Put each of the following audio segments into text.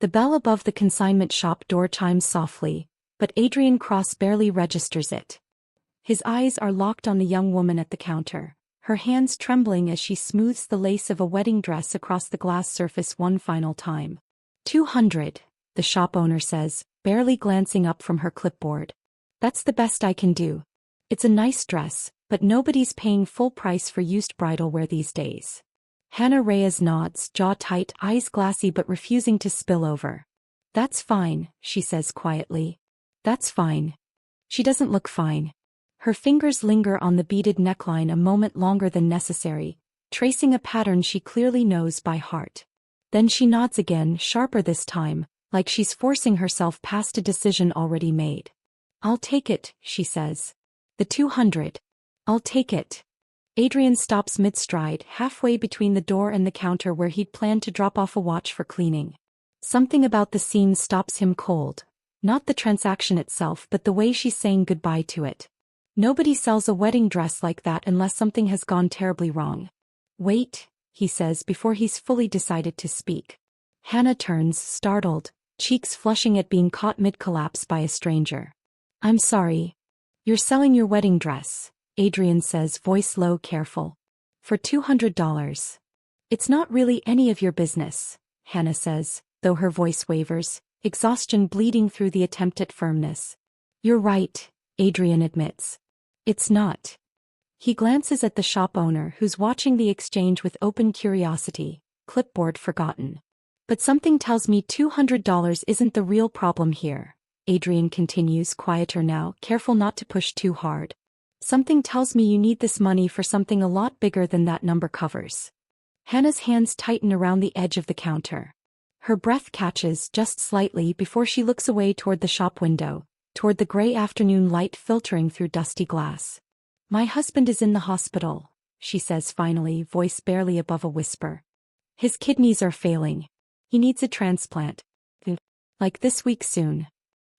The bell above the consignment shop door chimes softly, but Adrian Cross barely registers it. His eyes are locked on the young woman at the counter, her hands trembling as she smooths the lace of a wedding dress across the glass surface one final time. 200, the shop owner says, barely glancing up from her clipboard. That's the best I can do. It's a nice dress, but nobody's paying full price for used bridal wear these days. Hannah Reyes nods, jaw tight, eyes glassy but refusing to spill over. That's fine, she says quietly. That's fine. She doesn't look fine. Her fingers linger on the beaded neckline a moment longer than necessary, tracing a pattern she clearly knows by heart. Then she nods again, sharper this time, like she's forcing herself past a decision already made. I'll take it, she says. The 200. I'll take it. Adrian stops mid-stride, halfway between the door and the counter where he'd planned to drop off a watch for cleaning. Something about the scene stops him cold. Not the transaction itself but the way she's saying goodbye to it. Nobody sells a wedding dress like that unless something has gone terribly wrong. Wait, he says before he's fully decided to speak. Hannah turns, startled, cheeks flushing at being caught mid-collapse by a stranger. I'm sorry. You're selling your wedding dress, Adrian says, voice low, careful. For $200. It's not really any of your business, Hannah says, though her voice wavers, exhaustion bleeding through the attempt at firmness. You're right, Adrian admits. It's not. He glances at the shop owner who's watching the exchange with open curiosity, clipboard forgotten. But something tells me $200 isn't the real problem here, Adrian continues, quieter now, careful not to push too hard. Something tells me you need this money for something a lot bigger than that number covers. Hannah's hands tighten around the edge of the counter. Her breath catches just slightly before she looks away toward the shop window, toward the gray afternoon light filtering through dusty glass. My husband is in the hospital, she says finally, voice barely above a whisper. His kidneys are failing. He needs a transplant. Like this week soon.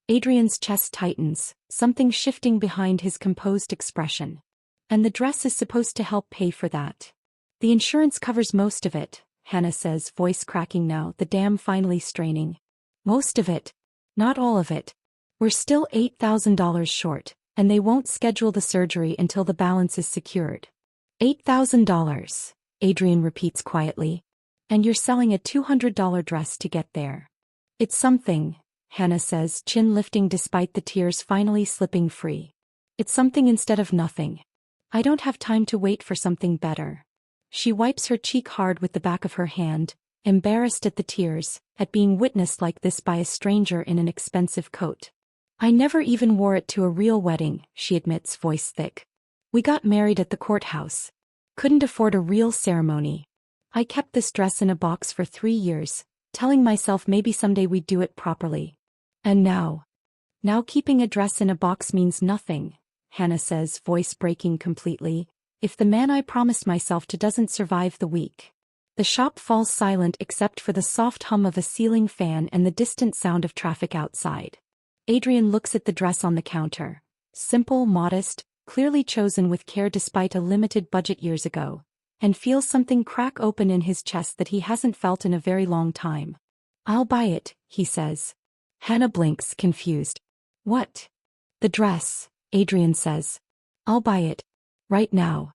Adrian's chest tightens, something shifting behind his composed expression. And the dress is supposed to help pay for that. The insurance covers most of it, Hannah says, voice cracking now, the dam finally straining. Most of it. Not all of it. We're still $8,000 short, and they won't schedule the surgery until the balance is secured. $8,000, Adrian repeats quietly. And you're selling a $200 dress to get there. It's something, Hannah says, chin lifting despite the tears finally slipping free. It's something instead of nothing. I don't have time to wait for something better. She wipes her cheek hard with the back of her hand, embarrassed at the tears, at being witnessed like this by a stranger in an expensive coat. I never even wore it to a real wedding, she admits, voice thick. We got married at the courthouse. Couldn't afford a real ceremony. I kept this dress in a box for 3 years, telling myself maybe someday we'd do it properly. And now keeping a dress in a box means nothing, Hannah says, voice breaking completely, if the man I promised myself to doesn't survive the week. The shop falls silent except for the soft hum of a ceiling fan and the distant sound of traffic outside. Adrian looks at the dress on the counter. Simple, modest, clearly chosen with care despite a limited budget years ago, and feels something crack open in his chest that he hasn't felt in a very long time. I'll buy it, he says. Hannah blinks, confused. What? The dress, Adrian says. I'll buy it. Right now.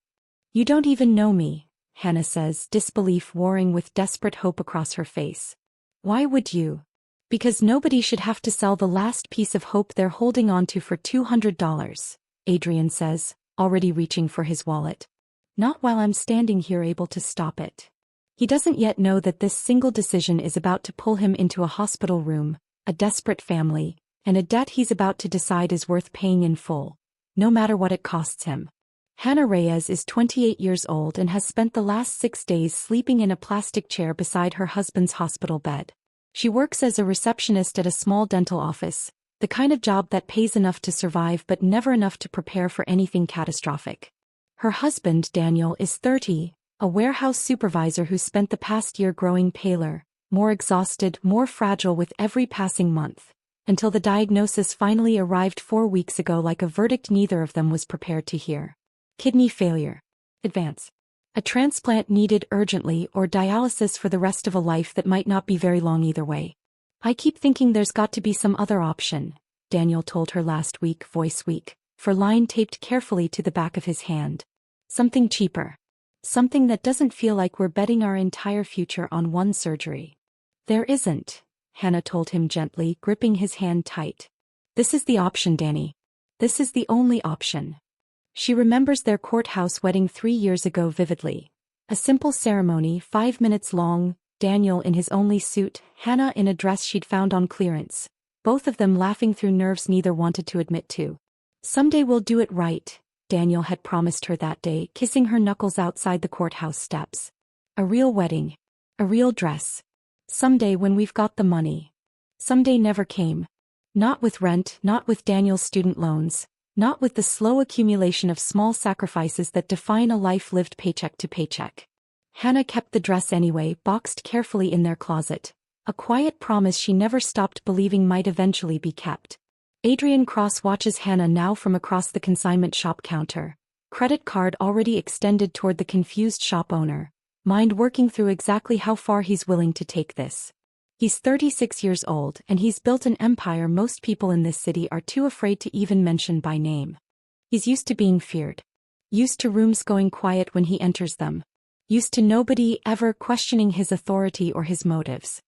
You don't even know me, Hannah says, disbelief warring with desperate hope across her face. Why would you? Because nobody should have to sell the last piece of hope they're holding on to for $200, Adrian says, already reaching for his wallet. Not while I'm standing here able to stop it. He doesn't yet know that this single decision is about to pull him into a hospital room, a desperate family, and a debt he's about to decide is worth paying in full, no matter what it costs him. Hannah Reyes is 28 years old and has spent the last 6 days sleeping in a plastic chair beside her husband's hospital bed. She works as a receptionist at a small dental office, the kind of job that pays enough to survive but never enough to prepare for anything catastrophic. Her husband, Daniel, is 30, a warehouse supervisor who spent the past year growing paler, more exhausted, more fragile with every passing month, until the diagnosis finally arrived 4 weeks ago like a verdict neither of them was prepared to hear. Kidney failure. Advance. A transplant needed urgently or dialysis for the rest of a life that might not be very long either way. I keep thinking there's got to be some other option, Daniel told her last week, voice weak, for line taped carefully to the back of his hand. Something cheaper. Something that doesn't feel like we're betting our entire future on one surgery. There isn't, Hannah told him gently, gripping his hand tight. This is the option, Danny. This is the only option. She remembers their courthouse wedding 3 years ago vividly. A simple ceremony, 5 minutes long, Daniel in his only suit, Hannah in a dress she'd found on clearance, both of them laughing through nerves neither wanted to admit to. Someday we'll do it right, Daniel had promised her that day, kissing her knuckles outside the courthouse steps. A real wedding. A real dress. Someday when we've got the money. Someday never came. Not with rent, not with Daniel's student loans, not with the slow accumulation of small sacrifices that define a life lived paycheck to paycheck. Hannah kept the dress anyway, boxed carefully in their closet, a quiet promise she never stopped believing might eventually be kept. Adrian Cross watches Hannah now from across the consignment shop counter, credit card already extended toward the confused shop owner, mind working through exactly how far he's willing to take this. He's 36 years old and he's built an empire most people in this city are too afraid to even mention by name. He's used to being feared. Used to rooms going quiet when he enters them. Used to nobody ever questioning his authority or his motives.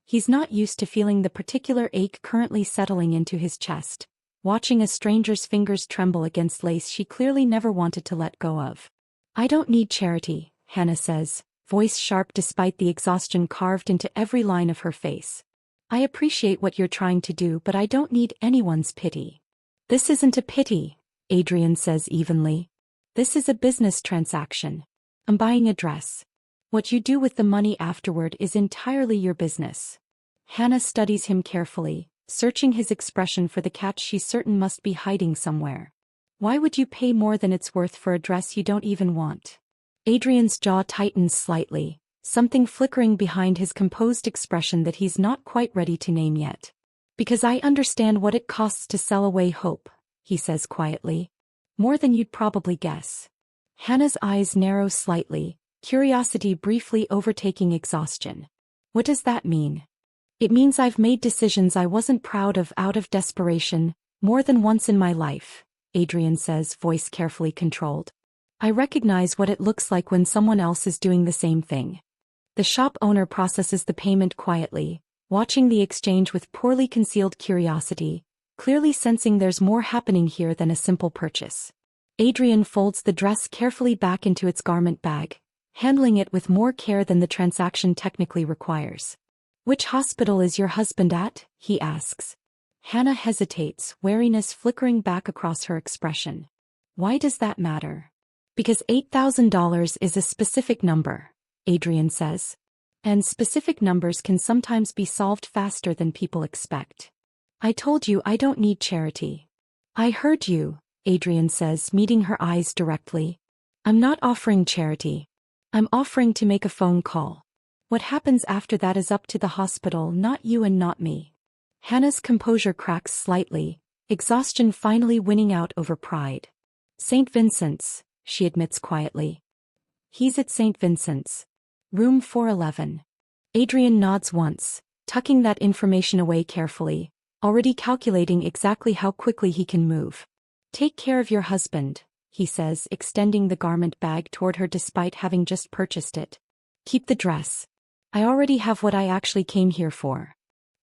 He's not used to feeling the particular ache currently settling into his chest, watching a stranger's fingers tremble against lace she clearly never wanted to let go of. I don't need charity, Hannah says, voice sharp despite the exhaustion carved into every line of her face. I appreciate what you're trying to do, but I don't need anyone's pity. This isn't a pity, Adrian says evenly. This is a business transaction. I'm buying a dress. What you do with the money afterward is entirely your business. Hannah studies him carefully, searching his expression for the catch she's certain must be hiding somewhere. Why would you pay more than it's worth for a dress you don't even want? Adrian's jaw tightens slightly, something flickering behind his composed expression that he's not quite ready to name yet. Because I understand what it costs to sell away hope, he says quietly. More than you'd probably guess. Hannah's eyes narrow slightly, curiosity briefly overtaking exhaustion. What does that mean? It means I've made decisions I wasn't proud of out of desperation, more than once in my life, Adrian says, voice carefully controlled. I recognize what it looks like when someone else is doing the same thing. The shop owner processes the payment quietly, watching the exchange with poorly concealed curiosity, clearly sensing there's more happening here than a simple purchase. Adrian folds the dress carefully back into its garment bag, handling it with more care than the transaction technically requires. Which hospital is your husband at? He asks. Hannah hesitates, wariness flickering back across her expression. Why does that matter? Because $8,000 is a specific number, Adrian says. And specific numbers can sometimes be solved faster than people expect. I told you I don't need charity. I heard you, Adrian says, meeting her eyes directly. I'm not offering charity. I'm offering to make a phone call. What happens after that is up to the hospital, not you and not me. Hannah's composure cracks slightly, exhaustion finally winning out over pride. St. Vincent's, she admits quietly. He's at St. Vincent's. Room 411. Adrian nods once, tucking that information away carefully, already calculating exactly how quickly he can move. Take care of your husband, he says, extending the garment bag toward her despite having just purchased it. Keep the dress. I already have what I actually came here for.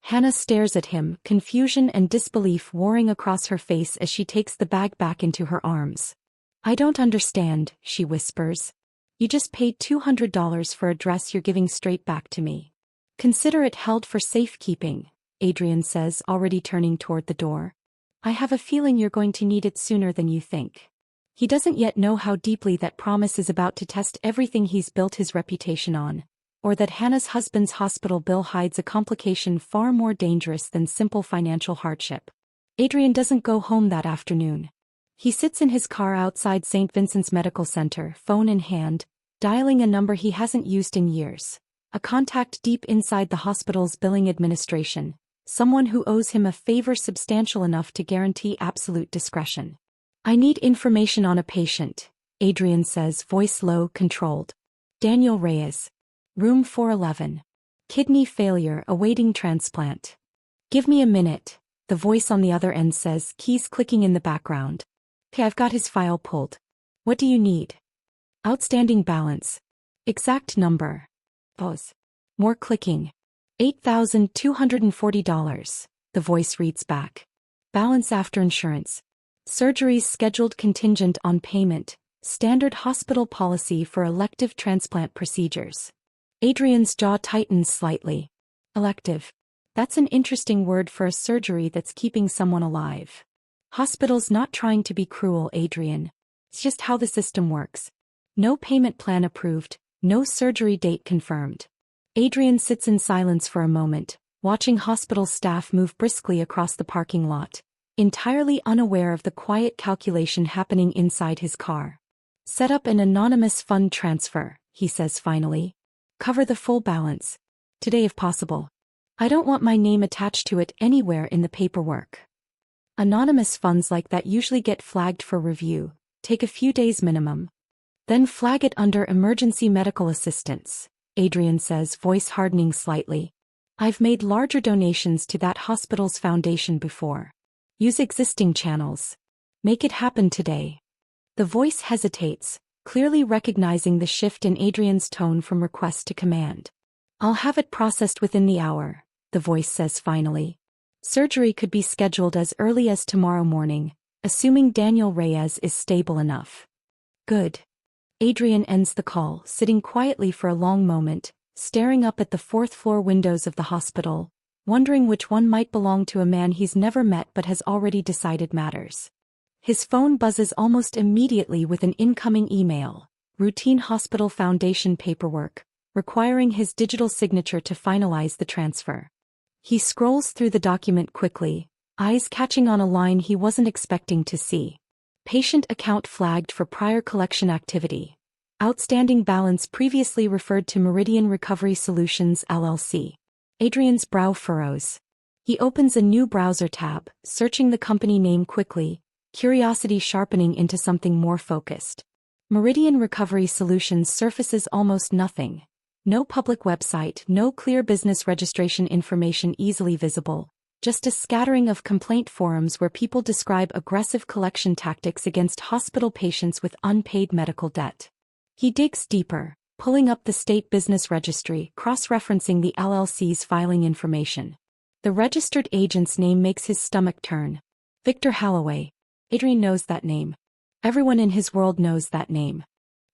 Hannah stares at him, confusion and disbelief warring across her face as she takes the bag back into her arms. I don't understand, she whispers. You just paid $200 for a dress you're giving straight back to me. Consider it held for safekeeping, Adrian says, already turning toward the door. I have a feeling you're going to need it sooner than you think. He doesn't yet know how deeply that promise is about to test everything he's built his reputation on, or that Hannah's husband's hospital bill hides a complication far more dangerous than simple financial hardship. Adrian doesn't go home that afternoon. He sits in his car outside St. Vincent's Medical Center, phone in hand, dialing a number he hasn't used in years, a contact deep inside the hospital's billing administration, someone who owes him a favor substantial enough to guarantee absolute discretion. I need information on a patient, Adrian says, voice low, controlled. Daniel Reyes. Room 411. Kidney failure awaiting transplant. Give me a minute, the voice on the other end says, keys clicking in the background. Okay, I've got his file pulled. What do you need? Outstanding balance. Exact number. Pause. More clicking. $8,240, the voice reads back. Balance after insurance. Surgeries scheduled contingent on payment. Standard hospital policy for elective transplant procedures. Adrian's jaw tightens slightly. Elective. That's an interesting word for a surgery that's keeping someone alive. Hospital's not trying to be cruel, Adrian. It's just how the system works. No payment plan approved, no surgery date confirmed. Adrian sits in silence for a moment, watching hospital staff move briskly across the parking lot, entirely unaware of the quiet calculation happening inside his car. Set up an anonymous fund transfer, he says finally. Cover the full balance. Today if possible. I don't want my name attached to it anywhere in the paperwork. Anonymous funds like that usually get flagged for review, take a few days minimum. Then flag it under emergency medical assistance, Adrian says, voice hardening slightly. I've made larger donations to that hospital's foundation before. Use existing channels. Make it happen today. The voice hesitates, clearly recognizing the shift in Adrian's tone from request to command. I'll have it processed within the hour, the voice says finally. Surgery could be scheduled as early as tomorrow morning, assuming Daniel Reyes is stable enough. Good. Adrian ends the call, sitting quietly for a long moment, staring up at the fourth-floor windows of the hospital, wondering which one might belong to a man he's never met but has already decided matters. His phone buzzes almost immediately with an incoming email, routine hospital foundation paperwork, requiring his digital signature to finalize the transfer. He scrolls through the document quickly, eyes catching on a line he wasn't expecting to see. Patient account flagged for prior collection activity. Outstanding balance previously referred to Meridian Recovery Solutions LLC. Adrian's brow furrows. He opens a new browser tab, searching the company name quickly, curiosity sharpening into something more focused. Meridian Recovery Solutions surfaces almost nothing. No public website, no clear business registration information easily visible, just a scattering of complaint forums where people describe aggressive collection tactics against hospital patients with unpaid medical debt. He digs deeper, pulling up the state business registry, cross-referencing the LLC's filing information. The registered agent's name makes his stomach turn. Victor Halloway. Adrian knows that name. Everyone in his world knows that name.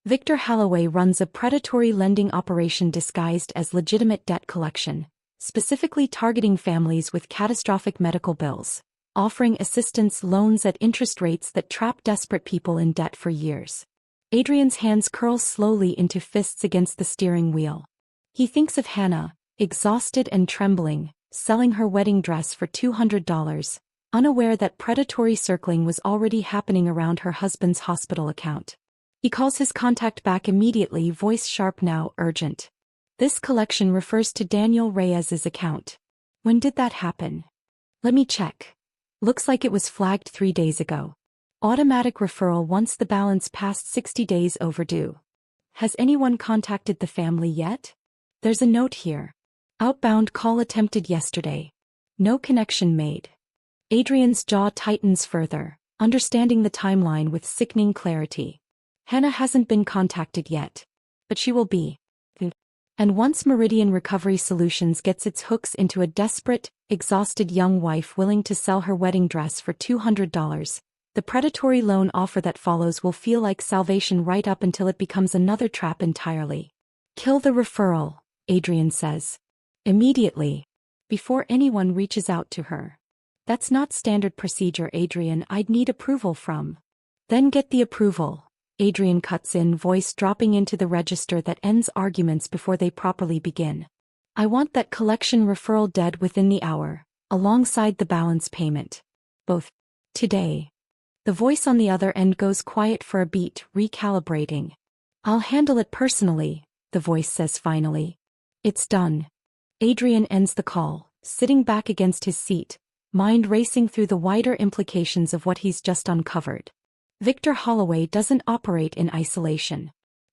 Victor Halloway runs a predatory lending operation disguised as legitimate debt collection, specifically targeting families with catastrophic medical bills, offering assistance loans at interest rates that trap desperate people in debt for years. Adrian's hands curl slowly into fists against the steering wheel. He thinks of Hannah, exhausted and trembling, selling her wedding dress for $200, unaware that predatory circling was already happening around her husband's hospital account. He calls his contact back immediately, voice sharp now, urgent. This collection refers to Daniel Reyes's account. When did that happen? Let me check. Looks like it was flagged 3 days ago. Automatic referral once the balance passed 60 days overdue. Has anyone contacted the family yet? There's a note here. Outbound call attempted yesterday. No connection made. Adrian's jaw tightens further, understanding the timeline with sickening clarity. Hannah hasn't been contacted yet. But she will be. And once Meridian Recovery Solutions gets its hooks into a desperate, exhausted young wife willing to sell her wedding dress for $200, the predatory loan offer that follows will feel like salvation right up until it becomes another trap entirely. Kill the referral, Adrian says. Immediately. Before anyone reaches out to her. That's not standard procedure, Adrian. I'd need approval from. Then get the approval. Adrian cuts in, voice dropping into the register that ends arguments before they properly begin. I want that collection referral dead within the hour, alongside the balance payment. Both. Today. The voice on the other end goes quiet for a beat, recalibrating. I'll handle it personally, the voice says finally. It's done. Adrian ends the call, sitting back against his seat, mind racing through the wider implications of what he's just uncovered. Victor Holloway doesn't operate in isolation.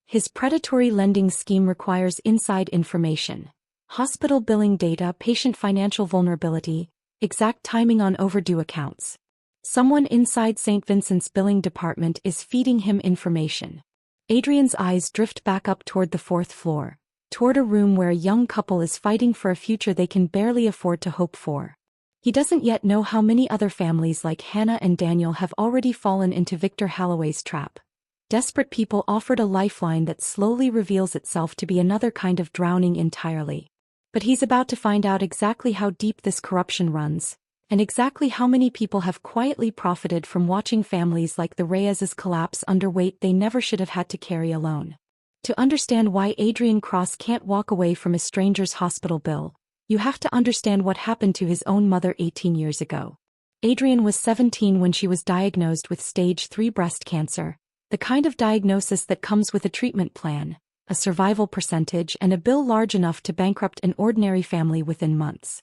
His predatory lending scheme requires inside information, Hospital billing data, patient financial vulnerability, exact timing on overdue accounts. Someone inside St. Vincent's billing department is feeding him information. Adrian's eyes drift back up toward the fourth floor, toward a room where a young couple is fighting for a future they can barely afford to hope for. He doesn't yet know how many other families like Hannah and Daniel have already fallen into Victor Holloway's trap. Desperate people offered a lifeline that slowly reveals itself to be another kind of drowning entirely. But he's about to find out exactly how deep this corruption runs, and exactly how many people have quietly profited from watching families like the Reyes's collapse under weight they never should have had to carry alone. To understand why Adrian Cross can't walk away from a stranger's hospital bill, you have to understand what happened to his own mother 18 years ago. Adrian was 17 when she was diagnosed with stage 3 breast cancer, the kind of diagnosis that comes with a treatment plan, a survival percentage, and a bill large enough to bankrupt an ordinary family within months.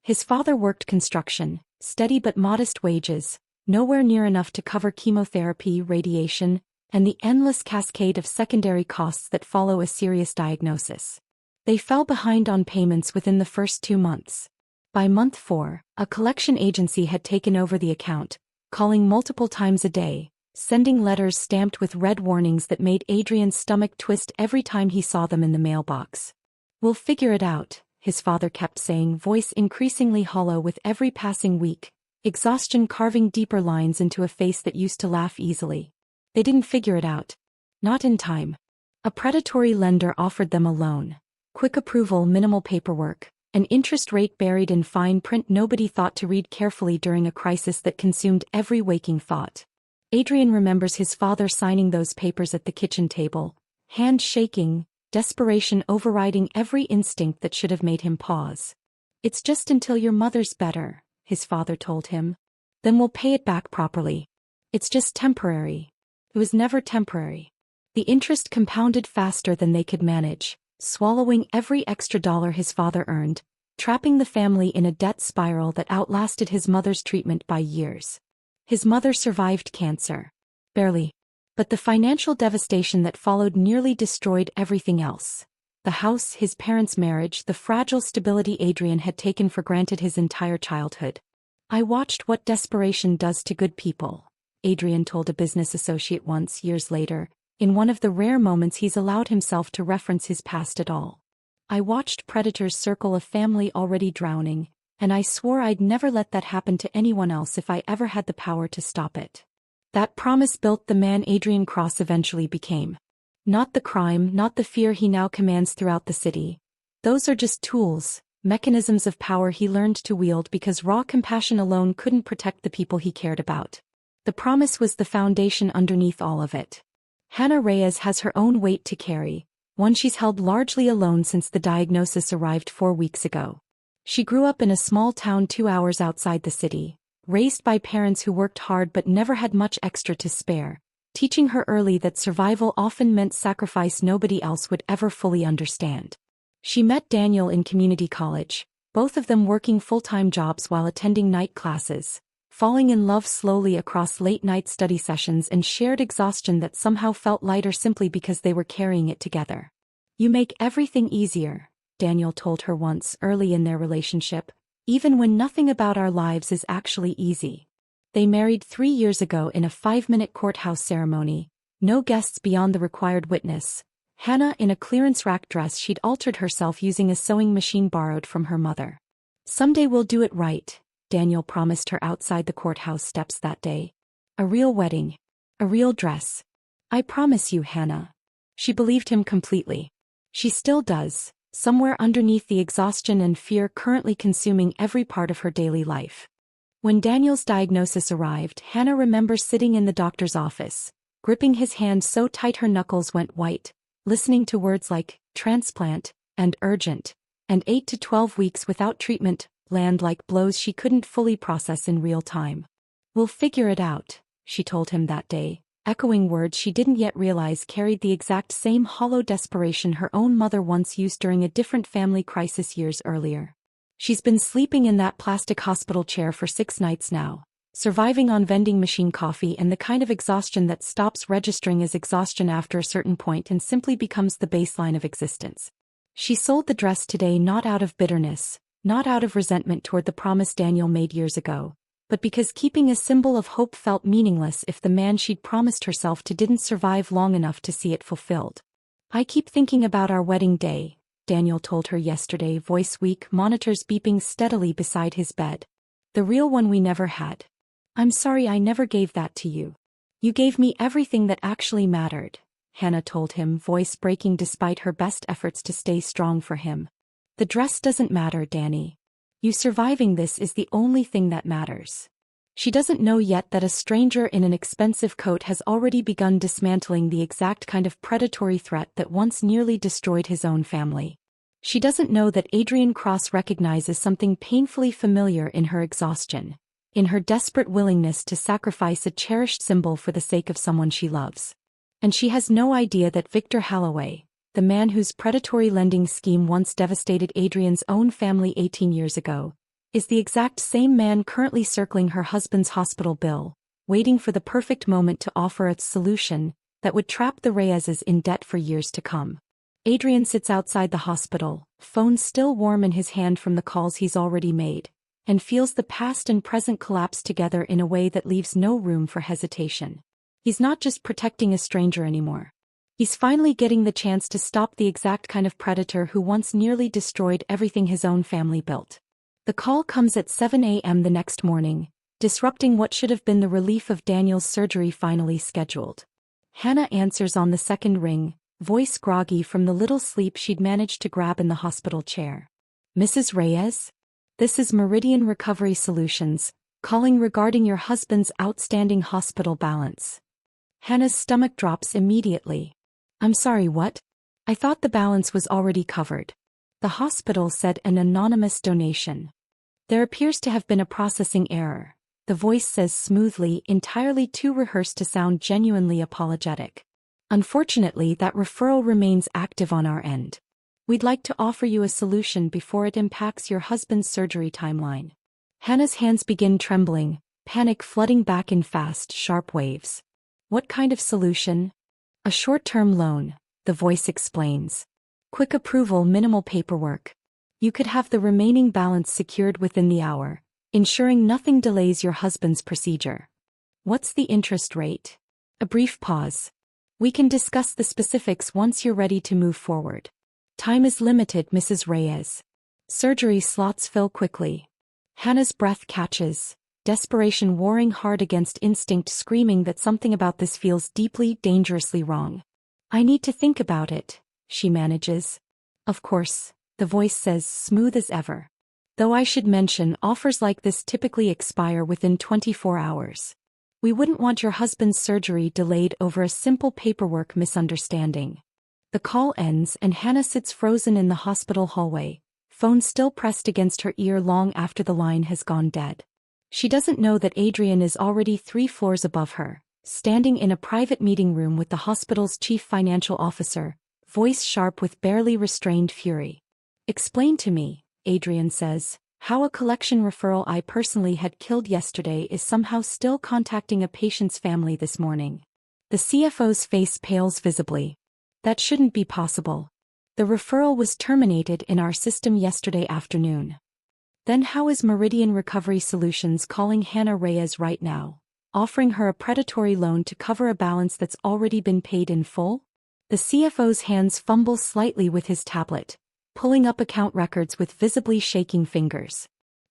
His father worked construction, steady but modest wages, nowhere near enough to cover chemotherapy, radiation, and the endless cascade of secondary costs that follow a serious diagnosis. They fell behind on payments within the first 2 months. By month 4, a collection agency had taken over the account, calling multiple times a day, sending letters stamped with red warnings that made Adrian's stomach twist every time he saw them in the mailbox. "We'll figure it out," his father kept saying, voice increasingly hollow with every passing week, exhaustion carving deeper lines into a face that used to laugh easily. They didn't figure it out. Not in time. A predatory lender offered them a loan. Quick approval, minimal paperwork, an interest rate buried in fine print nobody thought to read carefully during a crisis that consumed every waking thought. Adrian remembers his father signing those papers at the kitchen table, hands shaking, desperation overriding every instinct that should have made him pause. "It's just until your mother's better," his father told him. "Then we'll pay it back properly. It's just temporary." It was never temporary. The interest compounded faster than they could manage, swallowing every extra dollar his father earned, trapping the family in a debt spiral that outlasted his mother's treatment by years. His mother survived cancer. Barely. But the financial devastation that followed nearly destroyed everything else. The house, his parents' marriage, the fragile stability Adrian had taken for granted his entire childhood. "I watched what desperation does to good people," Adrian told a business associate once, years later, in one of the rare moments he's allowed himself to reference his past at all. "I watched predators circle a family already drowning, and I swore I'd never let that happen to anyone else if I ever had the power to stop it." That promise built the man Adrian Cross eventually became. Not the crime, not the fear he now commands throughout the city. Those are just tools, mechanisms of power he learned to wield because raw compassion alone couldn't protect the people he cared about. The promise was the foundation underneath all of it. Hannah Reyes has her own weight to carry, one she's held largely alone since the diagnosis arrived 4 weeks ago. She grew up in a small town 2 hours outside the city, raised by parents who worked hard but never had much extra to spare, teaching her early that survival often meant sacrifice nobody else would ever fully understand. She met Daniel in community college, both of them working full-time jobs while attending night classes, falling in love slowly across late-night study sessions and shared exhaustion that somehow felt lighter simply because they were carrying it together. "You make everything easier," Daniel told her once early in their relationship, "even when nothing about our lives is actually easy." They married 3 years ago in a 5-minute courthouse ceremony, no guests beyond the required witness. Hannah in a clearance rack dress she'd altered herself using a sewing machine borrowed from her mother. "Someday we'll do it right," Daniel promised her outside the courthouse steps that day. "A real wedding. A real dress. I promise you, Hannah." She believed him completely. She still does, somewhere underneath the exhaustion and fear currently consuming every part of her daily life. When Daniel's diagnosis arrived, Hannah remembers sitting in the doctor's office, gripping his hand so tight her knuckles went white, listening to words like transplant and urgent, and 8 to 12 weeks without treatment land like blows she couldn't fully process in real time. "We'll figure it out," she told him that day, echoing words she didn't yet realize carried the exact same hollow desperation her own mother once used during a different family crisis years earlier. She's been sleeping in that plastic hospital chair for 6 nights now, surviving on vending machine coffee and the kind of exhaustion that stops registering as exhaustion after a certain point and simply becomes the baseline of existence. She sold the dress today not out of bitterness, not out of resentment toward the promise Daniel made years ago, but because keeping a symbol of hope felt meaningless if the man she'd promised herself to didn't survive long enough to see it fulfilled. I keep thinking about our wedding day, Daniel told her yesterday, voice weak, monitors beeping steadily beside his bed. The real one we never had. I'm sorry I never gave that to you. You gave me everything that actually mattered, Hannah told him, voice breaking despite her best efforts to stay strong for him. The dress doesn't matter, Danny. You surviving this is the only thing that matters. She doesn't know yet that a stranger in an expensive coat has already begun dismantling the exact kind of predatory threat that once nearly destroyed his own family. She doesn't know that Adrian Cross recognizes something painfully familiar in her exhaustion, in her desperate willingness to sacrifice a cherished symbol for the sake of someone she loves. And she has no idea that Victor Holloway, the man whose predatory lending scheme once devastated Adrian's own family 18 years ago, is the exact same man currently circling her husband's hospital bill, waiting for the perfect moment to offer a solution that would trap the Reyes's in debt for years to come. Adrian sits outside the hospital, phone still warm in his hand from the calls he's already made, and feels the past and present collapse together in a way that leaves no room for hesitation. He's not just protecting a stranger anymore. He's finally getting the chance to stop the exact kind of predator who once nearly destroyed everything his own family built. The call comes at 7 a.m. the next morning, disrupting what should have been the relief of Daniel's surgery finally scheduled. Hannah answers on the second ring, voice groggy from the little sleep she'd managed to grab in the hospital chair. Mrs. Reyes? This is Meridian Recovery Solutions, calling regarding your husband's outstanding hospital balance. Hannah's stomach drops immediately. I'm sorry, what? I thought the balance was already covered. The hospital said an anonymous donation. There appears to have been a processing error, the voice says smoothly, entirely too rehearsed to sound genuinely apologetic. Unfortunately, that referral remains active on our end. We'd like to offer you a solution before it impacts your husband's surgery timeline. Hannah's hands begin trembling, panic flooding back in fast, sharp waves. What kind of solution? A short-term loan, the voice explains. Quick approval, minimal paperwork. You could have the remaining balance secured within the hour, ensuring nothing delays your husband's procedure. What's the interest rate? A brief pause. We can discuss the specifics once you're ready to move forward. Time is limited, Mrs. Reyes. Surgery slots fill quickly. Hannah's breath catches, desperation warring hard against instinct, screaming that something about this feels deeply, dangerously wrong. I need to think about it, she manages. Of course, the voice says, smooth as ever. Though I should mention, offers like this typically expire within 24 hours. We wouldn't want your husband's surgery delayed over a simple paperwork misunderstanding. The call ends and Hannah sits frozen in the hospital hallway, phone still pressed against her ear long after the line has gone dead. She doesn't know that Adrian is already 3 floors above her, standing in a private meeting room with the hospital's chief financial officer, voice sharp with barely restrained fury. Explain to me, Adrian says, how a collection referral I personally had killed yesterday is somehow still contacting a patient's family this morning. The CFO's face pales visibly. That shouldn't be possible. The referral was terminated in our system yesterday afternoon. Then how is Meridian Recovery Solutions calling Hannah Reyes right now, offering her a predatory loan to cover a balance that's already been paid in full? The CFO's hands fumble slightly with his tablet, pulling up account records with visibly shaking fingers.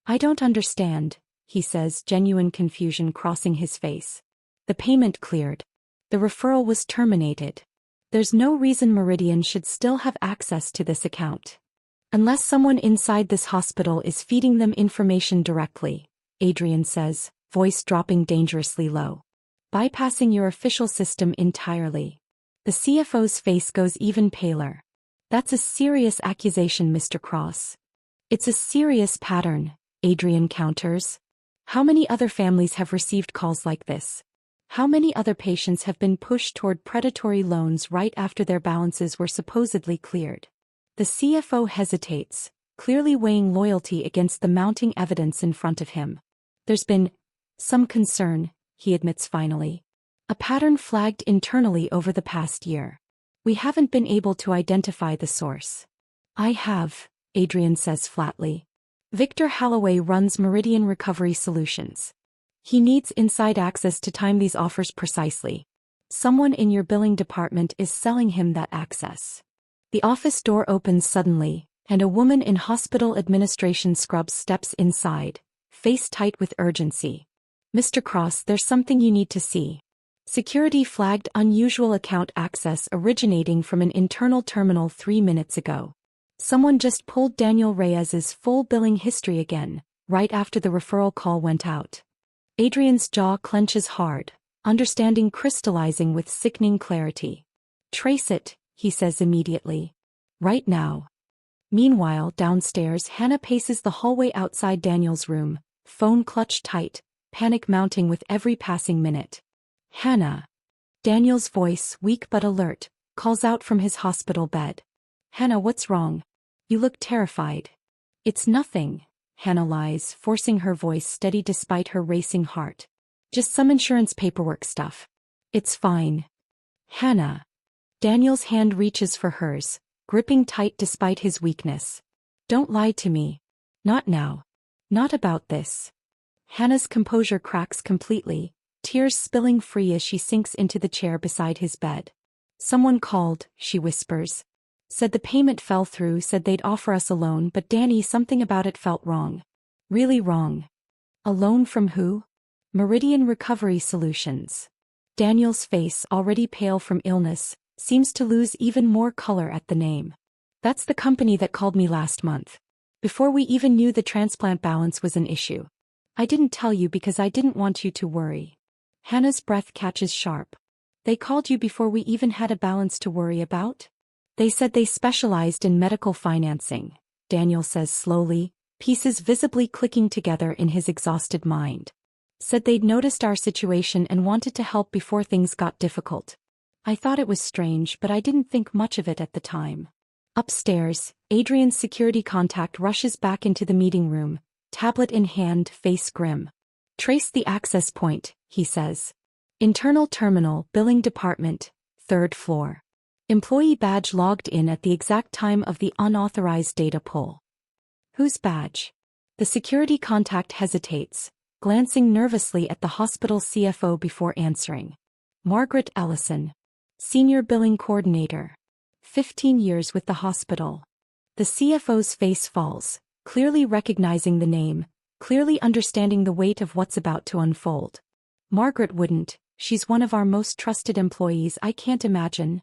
I don't understand, he says, genuine confusion crossing his face. The payment cleared. The referral was terminated. There's no reason Meridian should still have access to this account. Unless someone inside this hospital is feeding them information directly, Adrian says, voice dropping dangerously low. Bypassing your official system entirely. The CFO's face goes even paler. That's a serious accusation, Mr. Cross. It's a serious pattern, Adrian counters. How many other families have received calls like this? How many other patients have been pushed toward predatory loans right after their balances were supposedly cleared? The CFO hesitates, clearly weighing loyalty against the mounting evidence in front of him. There's been some concern, he admits finally. A pattern flagged internally over the past year. We haven't been able to identify the source. I have, Adrian says flatly. Victor Holloway runs Meridian Recovery Solutions. He needs inside access to time these offers precisely. Someone in your billing department is selling him that access. The office door opens suddenly, and a woman in hospital administration scrubs steps inside, face tight with urgency. Mr. Cross, there's something you need to see. Security flagged unusual account access originating from an internal terminal 3 minutes ago. Someone just pulled Daniel Reyes's full billing history again, right after the referral call went out. Adrian's jaw clenches hard, understanding crystallizing with sickening clarity. Trace it, he says immediately. Right now. Meanwhile, downstairs, Hannah paces the hallway outside Daniel's room, phone clutched tight, panic mounting with every passing minute. Hannah. Daniel's voice, weak but alert, calls out from his hospital bed. Hannah, what's wrong? You look terrified. It's nothing, Hannah lies, forcing her voice steady despite her racing heart. Just some insurance paperwork stuff. It's fine. Hannah. Daniel's hand reaches for hers, gripping tight despite his weakness. Don't lie to me. Not now. Not about this. Hannah's composure cracks completely, tears spilling free as she sinks into the chair beside his bed. Someone called, she whispers. Said the payment fell through, said they'd offer us a loan, but Danny, something about it felt wrong. Really wrong. A loan from who? Meridian Recovery Solutions. Daniel's face, already pale from illness, seems to lose even more color at the name. That's the company that called me last month. Before we even knew the transplant balance was an issue. I didn't tell you because I didn't want you to worry. Hannah's breath catches sharp. They called you before we even had a balance to worry about? They said they specialized in medical financing, Daniel says slowly, pieces visibly clicking together in his exhausted mind. Said they'd noticed our situation and wanted to help before things got difficult. I thought it was strange, but I didn't think much of it at the time. Upstairs, Adrian's security contact rushes back into the meeting room, tablet in hand, face grim. Trace the access point, he says. Internal terminal, billing department, 3rd floor. Employee badge logged in at the exact time of the unauthorized data pull. Whose badge? The security contact hesitates, glancing nervously at the hospital CFO before answering. Margaret Ellison. Senior Billing Coordinator. 15 years with the hospital. The CFO's face falls, clearly recognizing the name, clearly understanding the weight of what's about to unfold. Margaret wouldn't, she's one of our most trusted employees. I can't imagine.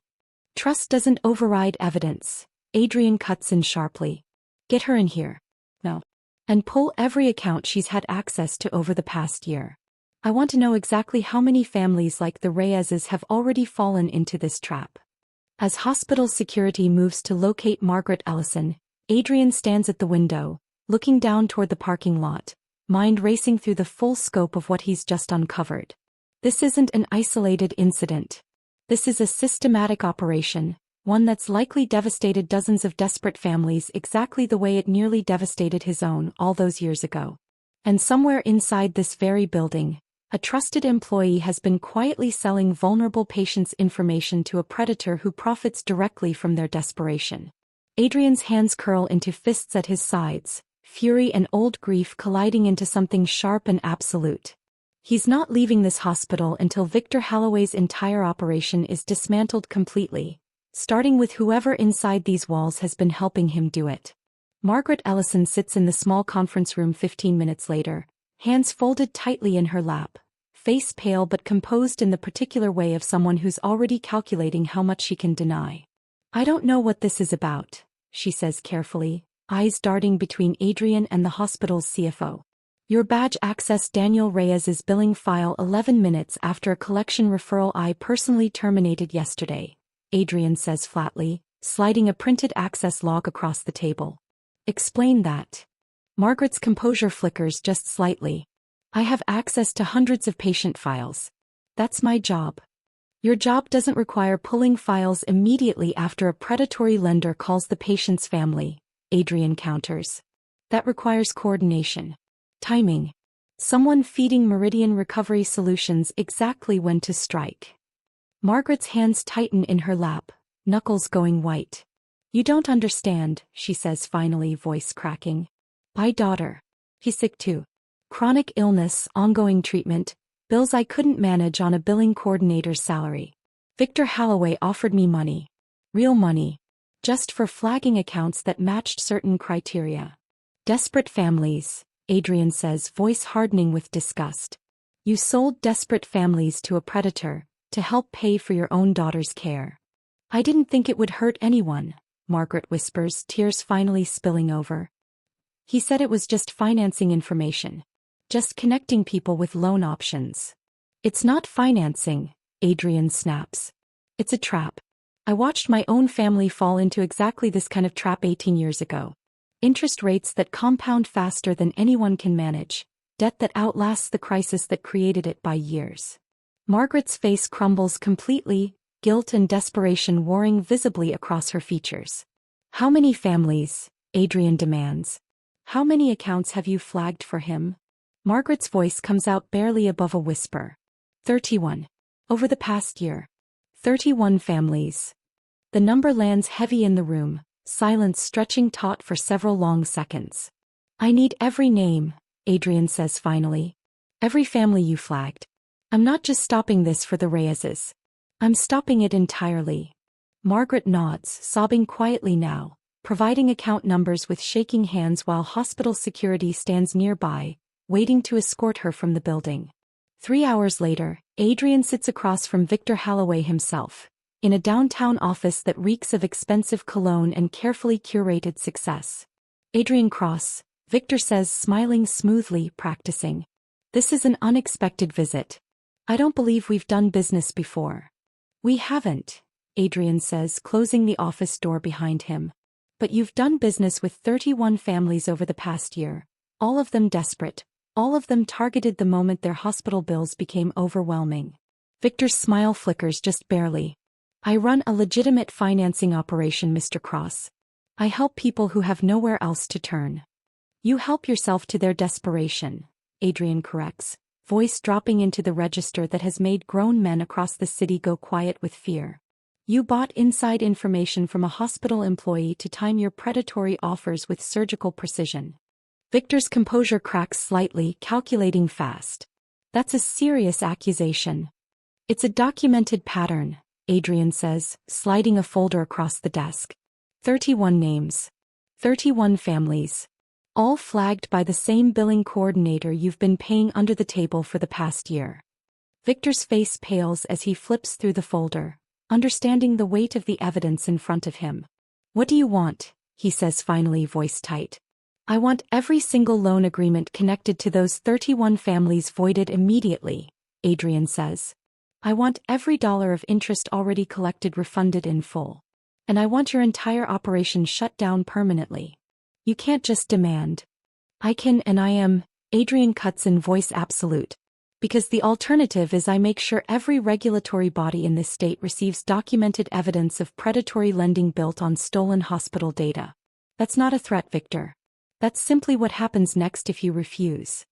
Trust doesn't override evidence, Adrian cuts in sharply. Get her in here. No. And pull every account she's had access to over the past year. I want to know exactly how many families like the Reyeses have already fallen into this trap. As hospital security moves to locate Margaret Ellison, Adrian stands at the window, looking down toward the parking lot, mind racing through the full scope of what he's just uncovered. This isn't an isolated incident. This is a systematic operation, one that's likely devastated dozens of desperate families exactly the way it nearly devastated his own all those years ago. And somewhere inside this very building, a trusted employee has been quietly selling vulnerable patients' information to a predator who profits directly from their desperation. Adrian's hands curl into fists at his sides, fury and old grief colliding into something sharp and absolute. He's not leaving this hospital until Victor Holloway's entire operation is dismantled completely, starting with whoever inside these walls has been helping him do it. Margaret Ellison sits in the small conference room 15 minutes later, hands folded tightly in her lap, face pale but composed in the particular way of someone who's already calculating how much she can deny. I don't know what this is about, she says carefully, eyes darting between Adrian and the hospital's CFO. Your badge accessed Daniel Reyes's billing file 11 minutes after a collection referral I personally terminated yesterday, Adrian says flatly, sliding a printed access log across the table. Explain that. Margaret's composure flickers just slightly. I have access to hundreds of patient files. That's my job. Your job doesn't require pulling files immediately after a predatory lender calls the patient's family, Adrian counters. That requires coordination. Timing. Someone feeding Meridian Recovery Solutions exactly when to strike. Margaret's hands tighten in her lap, knuckles going white. You don't understand, she says finally, voice cracking. My daughter. He's sick too. Chronic illness, ongoing treatment, bills I couldn't manage on a billing coordinator's salary. Victor Holloway offered me money. Real money. Just for flagging accounts that matched certain criteria. Desperate families, Adrian says, voice hardening with disgust. You sold desperate families to a predator, to help pay for your own daughter's care. I didn't think it would hurt anyone, Margaret whispers, tears finally spilling over. He said it was just financing information. Just connecting people with loan options. It's not financing, Adrian snaps. It's a trap. I watched my own family fall into exactly this kind of trap 18 years ago. Interest rates that compound faster than anyone can manage. Debt that outlasts the crisis that created it by years. Margaret's face crumbles completely, guilt and desperation warring visibly across her features. How many families? Adrian demands. How many accounts have you flagged for him? Margaret's voice comes out barely above a whisper. 31. Over the past year. 31 families. The number lands heavy in the room, silence stretching taut for several long seconds. I need every name, Adrian says finally. Every family you flagged. I'm not just stopping this for the Reyes's. I'm stopping it entirely. Margaret nods, sobbing quietly now, providing account numbers with shaking hands while hospital security stands nearby, waiting to escort her from the building. 3 hours later, Adrian sits across from Victor Holloway himself, in a downtown office that reeks of expensive cologne and carefully curated success. Adrian Cross, Victor says, smiling smoothly, practicing. This is an unexpected visit. I don't believe we've done business before. We haven't, Adrian says, closing the office door behind him. But you've done business with 31 families over the past year, all of them desperate, all of them targeted the moment their hospital bills became overwhelming. Victor's smile flickers just barely. I run a legitimate financing operation, Mr. Cross. I help people who have nowhere else to turn. You help yourself to their desperation, Adrian corrects, voice dropping into the register that has made grown men across the city go quiet with fear. You bought inside information from a hospital employee to time your predatory offers with surgical precision. Victor's composure cracks slightly, calculating fast. That's a serious accusation. It's a documented pattern, Adrian says, sliding a folder across the desk. 31 names. 31 families. All flagged by the same billing coordinator you've been paying under the table for the past year. Victor's face pales as he flips through the folder, understanding the weight of the evidence in front of him. What do you want? He says finally, voice tight. I want every single loan agreement connected to those 31 families voided immediately, Adrian says. I want every dollar of interest already collected refunded in full. And I want your entire operation shut down permanently. You can't just demand. I can and I am, Adrian cuts in, voice absolute. Because the alternative is I make sure every regulatory body in this state receives documented evidence of predatory lending built on stolen hospital data. That's not a threat, Victor. That's simply what happens next if you refuse.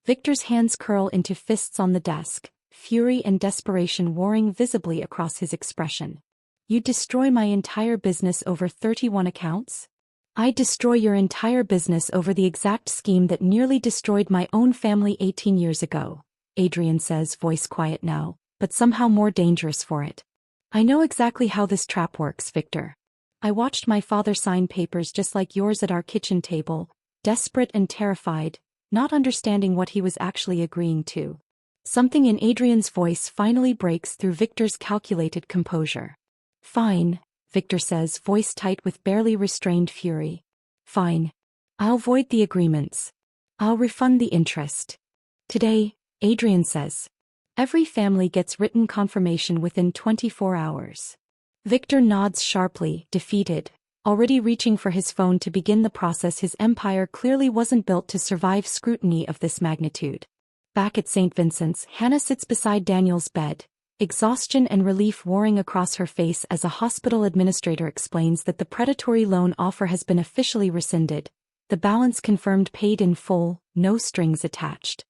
Victor's hands curl into fists on the desk, fury and desperation warring visibly across his expression. You destroy my entire business over 31 accounts? I destroy your entire business over the exact scheme that nearly destroyed my own family 18 years ago, Adrian says, voice quiet now, but somehow more dangerous for it. I know exactly how this trap works, Victor. I watched my father sign papers just like yours at our kitchen table, desperate and terrified, not understanding what he was actually agreeing to. Something in Adrian's voice finally breaks through Victor's calculated composure. Fine, Victor says, voice tight with barely restrained fury. Fine. I'll void the agreements. I'll refund the interest. Today, Adrian says. Every family gets written confirmation within 24 hours. Victor nods sharply, defeated, already reaching for his phone to begin the process. His empire clearly wasn't built to survive scrutiny of this magnitude. Back at St. Vincent's, Hannah sits beside Daniel's bed, exhaustion and relief warring across her face as a hospital administrator explains that the predatory loan offer has been officially rescinded, the balance confirmed paid in full, no strings attached.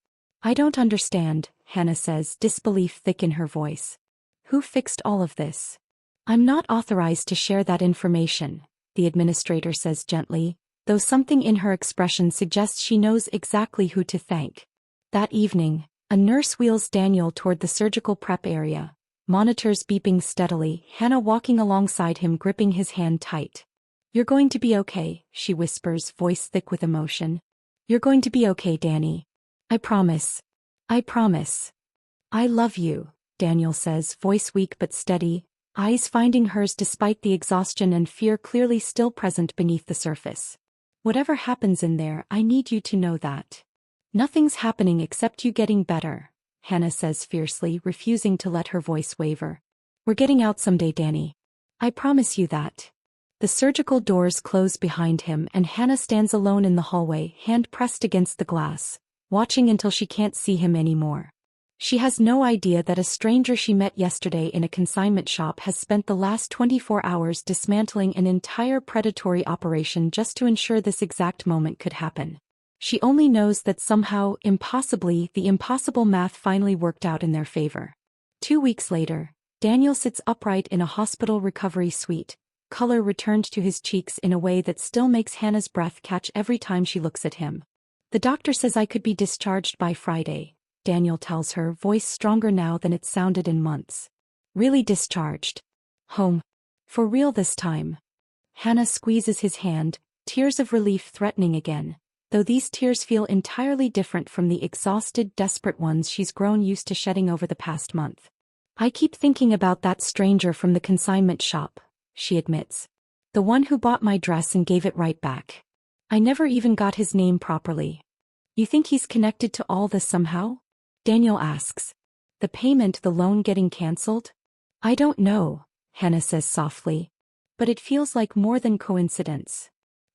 I don't understand, Hannah says, disbelief thick in her voice. Who fixed all of this? I'm not authorized to share that information, the administrator says gently, though something in her expression suggests she knows exactly who to thank. That evening, a nurse wheels Daniel toward the surgical prep area, monitors beeping steadily, Hannah walking alongside him gripping his hand tight. "You're going to be okay," she whispers, voice thick with emotion. "You're going to be okay, Danny. I promise. I promise. I love you," Daniel says, voice weak but steady, eyes finding hers despite the exhaustion and fear clearly still present beneath the surface. "Whatever happens in there, I need you to know that. Nothing's happening except you getting better," Hannah says fiercely, refusing to let her voice waver. "We're getting out someday, Danny. I promise you that." The surgical doors close behind him and Hannah stands alone in the hallway, hand pressed against the glass, watching until she can't see him anymore. She has no idea that a stranger she met yesterday in a consignment shop has spent the last 24 hours dismantling an entire predatory operation just to ensure this exact moment could happen. She only knows that somehow, impossibly, the impossible math finally worked out in their favor. 2 weeks later, Daniel sits upright in a hospital recovery suite, color returned to his cheeks in a way that still makes Hannah's breath catch every time she looks at him. "The doctor says I could be discharged by Friday," Daniel tells her, voice stronger now than it sounded in months. "Really discharged? Home? For real this time?" Hannah squeezes his hand, tears of relief threatening again, though these tears feel entirely different from the exhausted, desperate ones she's grown used to shedding over the past month. "I keep thinking about that stranger from the consignment shop," she admits. "The one who bought my dress and gave it right back. I never even got his name properly." "You think he's connected to all this somehow?" Daniel asks. "The payment, the loan getting cancelled?" "I don't know," Hannah says softly. "But it feels like more than coincidence."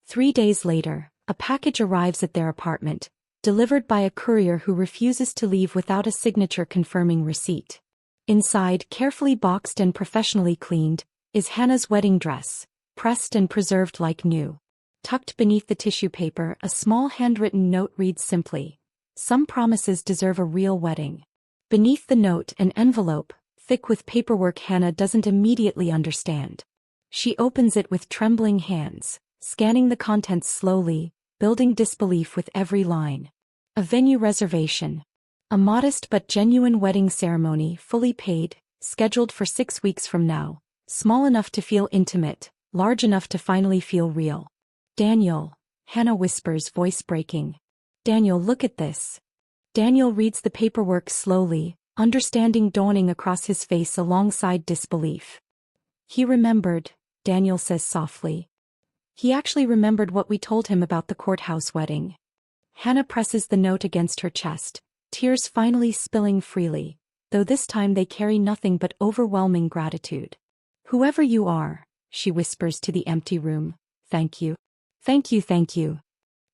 3 days later, a package arrives at their apartment, delivered by a courier who refuses to leave without a signature confirming receipt. Inside, carefully boxed and professionally cleaned, is Hannah's wedding dress, pressed and preserved like new. Tucked beneath the tissue paper, a small handwritten note reads simply, "Some promises deserve a real wedding." Beneath the note, an envelope, thick with paperwork Hannah doesn't immediately understand. She opens it with trembling hands, scanning the contents slowly, building disbelief with every line. A venue reservation. A modest but genuine wedding ceremony, fully paid, scheduled for 6 weeks from now, small enough to feel intimate, large enough to finally feel real. "Daniel," Hannah whispers, voice breaking. "Daniel, look at this." Daniel reads the paperwork slowly, understanding dawning across his face alongside disbelief. "He remembered," Daniel says softly. "He actually remembered what we told him about the courthouse wedding." Hannah presses the note against her chest, tears finally spilling freely, though this time they carry nothing but overwhelming gratitude. "Whoever you are," she whispers to the empty room, "thank you. Thank you, thank you."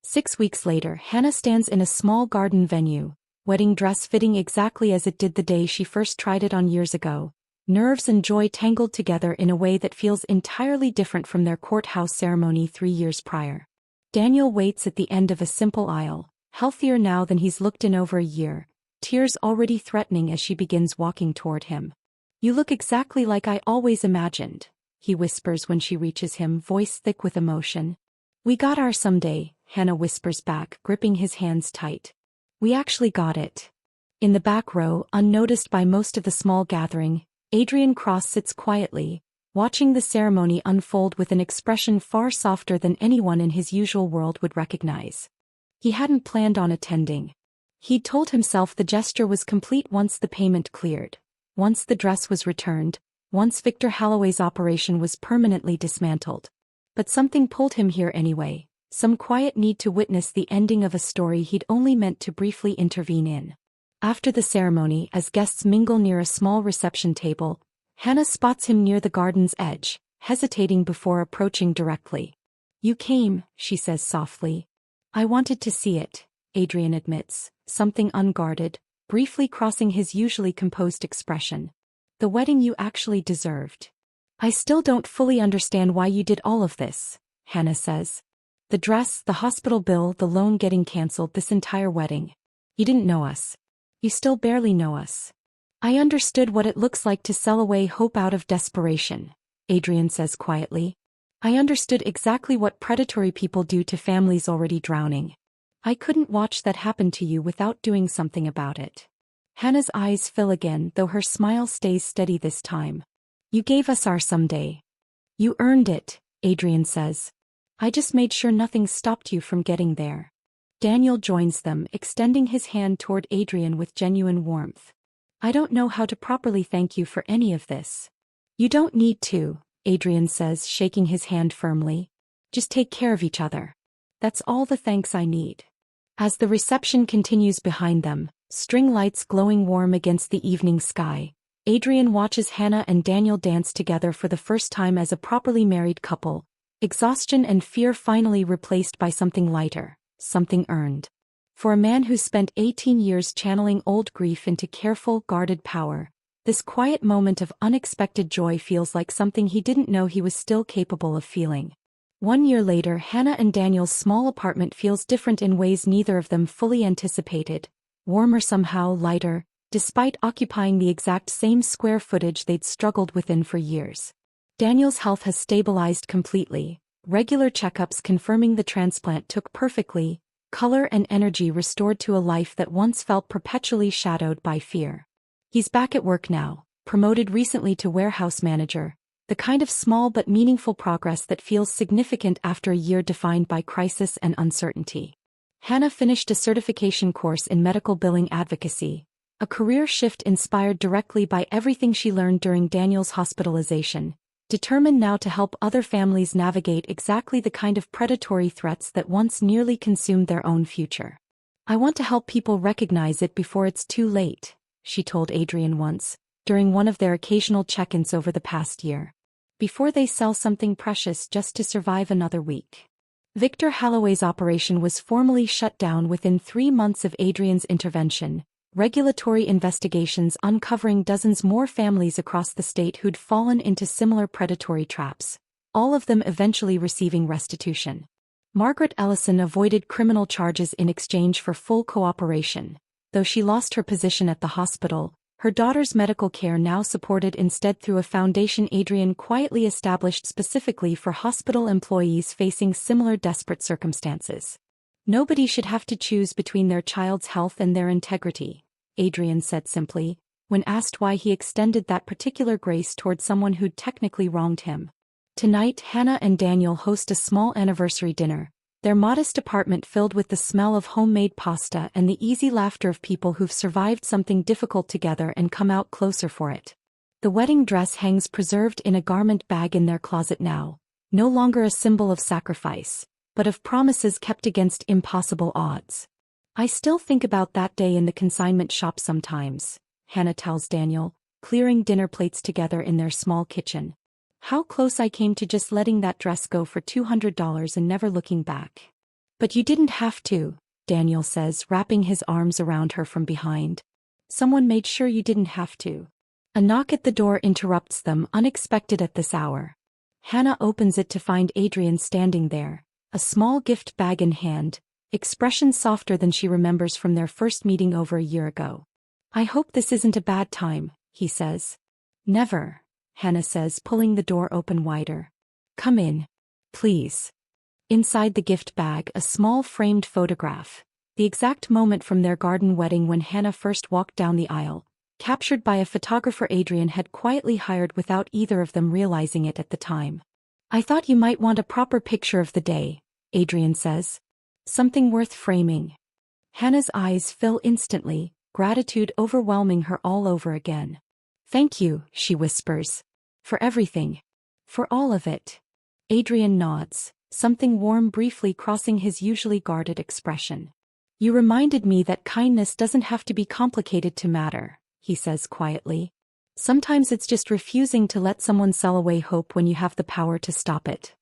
6 weeks later, Hannah stands in a small garden venue, wedding dress fitting exactly as it did the day she first tried it on years ago, nerves and joy tangled together in a way that feels entirely different from their courthouse ceremony 3 years prior. Daniel waits at the end of a simple aisle, healthier now than he's looked in over a year, tears already threatening as she begins walking toward him. "You look exactly like I always imagined," he whispers when she reaches him, voice thick with emotion. "We got our someday," Hannah whispers back, gripping his hands tight. "We actually got it." In the back row, unnoticed by most of the small gathering, Adrian Cross sits quietly, watching the ceremony unfold with an expression far softer than anyone in his usual world would recognize. He hadn't planned on attending. He'd told himself the gesture was complete once the payment cleared, once the dress was returned, once Victor Holloway's operation was permanently dismantled. But something pulled him here anyway, some quiet need to witness the ending of a story he'd only meant to briefly intervene in. After the ceremony, as guests mingle near a small reception table, Hannah spots him near the garden's edge, hesitating before approaching directly. "You came," she says softly. "I wanted to see it," Adrian admits, something unguarded, briefly crossing his usually composed expression. "The wedding you actually deserved." "I still don't fully understand why you did all of this," Hannah says. "The dress, the hospital bill, the loan getting cancelled, this entire wedding. You didn't know us. You still barely know us." "I understood what it looks like to sell away hope out of desperation," Adrian says quietly. I understood exactly what predatory people do to families already drowning. I couldn't watch that happen to you without doing something about it. Hannah's eyes fill again, though her smile stays steady this time. You gave us our someday. You earned it, Adrian says. I just made sure nothing stopped you from getting there. Daniel joins them, extending his hand toward Adrian with genuine warmth. I don't know how to properly thank you for any of this. You don't need to, Adrian says, shaking his hand firmly. Just take care of each other. That's all the thanks I need. As the reception continues behind them, string lights glowing warm against the evening sky, Adrian watches Hannah and Daniel dance together for the first time as a properly married couple, exhaustion and fear finally replaced by something lighter, something earned. For a man who's spent 18 years channeling old grief into careful, guarded power, this quiet moment of unexpected joy feels like something he didn't know he was still capable of feeling. 1 year later, Hannah and Daniel's small apartment feels different in ways neither of them fully anticipated, warmer somehow, lighter, despite occupying the exact same square footage they'd struggled within for years. Daniel's health has stabilized completely, regular checkups confirming the transplant took perfectly, color and energy restored to a life that once felt perpetually shadowed by fear. He's back at work now, promoted recently to warehouse manager, the kind of small but meaningful progress that feels significant after a year defined by crisis and uncertainty. Hannah finished a certification course in medical billing advocacy, a career shift inspired directly by everything she learned during Daniel's hospitalization, determined now to help other families navigate exactly the kind of predatory threats that once nearly consumed their own future. I want to help people recognize it before it's too late, she told Adrian once, during one of their occasional check-ins over the past year. Before they sell something precious just to survive another week. Victor Holloway's operation was formally shut down within 3 months of Adrian's intervention, regulatory investigations uncovering dozens more families across the state who'd fallen into similar predatory traps, all of them eventually receiving restitution. Margaret Ellison avoided criminal charges in exchange for full cooperation. Though she lost her position at the hospital, her daughter's medical care now supported instead through a foundation Adrian quietly established specifically for hospital employees facing similar desperate circumstances. Nobody should have to choose between their child's health and their integrity, Adrian said simply, when asked why he extended that particular grace toward someone who'd technically wronged him. Tonight, Hannah and Daniel host a small anniversary dinner, their modest apartment filled with the smell of homemade pasta and the easy laughter of people who've survived something difficult together and come out closer for it. The wedding dress hangs preserved in a garment bag in their closet now, no longer a symbol of sacrifice, but of promises kept against impossible odds. I still think about that day in the consignment shop sometimes, Hannah tells Daniel, clearing dinner plates together in their small kitchen. How close I came to just letting that dress go for $200 and never looking back. But you didn't have to, Daniel says, wrapping his arms around her from behind. Someone made sure you didn't have to. A knock at the door interrupts them, unexpected at this hour. Hannah opens it to find Adrian standing there, a small gift bag in hand, expression softer than she remembers from their first meeting over a year ago. I hope this isn't a bad time, he says. Never, Hannah says, pulling the door open wider. Come in. Please. Inside the gift bag, a small framed photograph, the exact moment from their garden wedding when Hannah first walked down the aisle, captured by a photographer Adrian had quietly hired without either of them realizing it at the time. I thought you might want a proper picture of the day, Adrian says. Something worth framing. Hannah's eyes fill instantly, gratitude overwhelming her all over again. Thank you, she whispers. For everything. For all of it. Adrian nods, something warm briefly crossing his usually guarded expression. You reminded me that kindness doesn't have to be complicated to matter, he says quietly. Sometimes it's just refusing to let someone sell away hope when you have the power to stop it.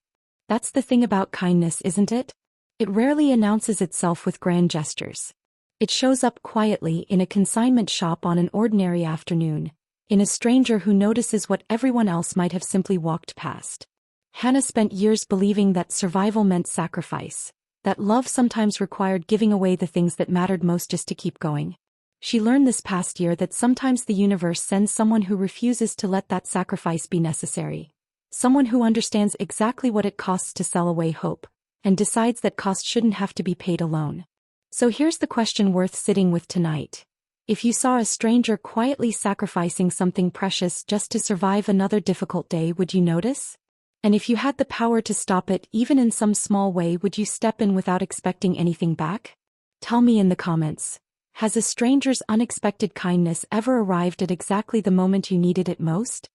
That's the thing about kindness, isn't it? It rarely announces itself with grand gestures. It shows up quietly in a consignment shop on an ordinary afternoon, in a stranger who notices what everyone else might have simply walked past. Hannah spent years believing that survival meant sacrifice, that love sometimes required giving away the things that mattered most just to keep going. She learned this past year that sometimes the universe sends someone who refuses to let that sacrifice be necessary, Someone who understands exactly what it costs to sell away hope, and decides that cost shouldn't have to be paid alone. So here's the question worth sitting with tonight. If you saw a stranger quietly sacrificing something precious just to survive another difficult day, would you notice? And if you had the power to stop it even in some small way, would you step in without expecting anything back? Tell me in the comments. Has a stranger's unexpected kindness ever arrived at exactly the moment you needed it most?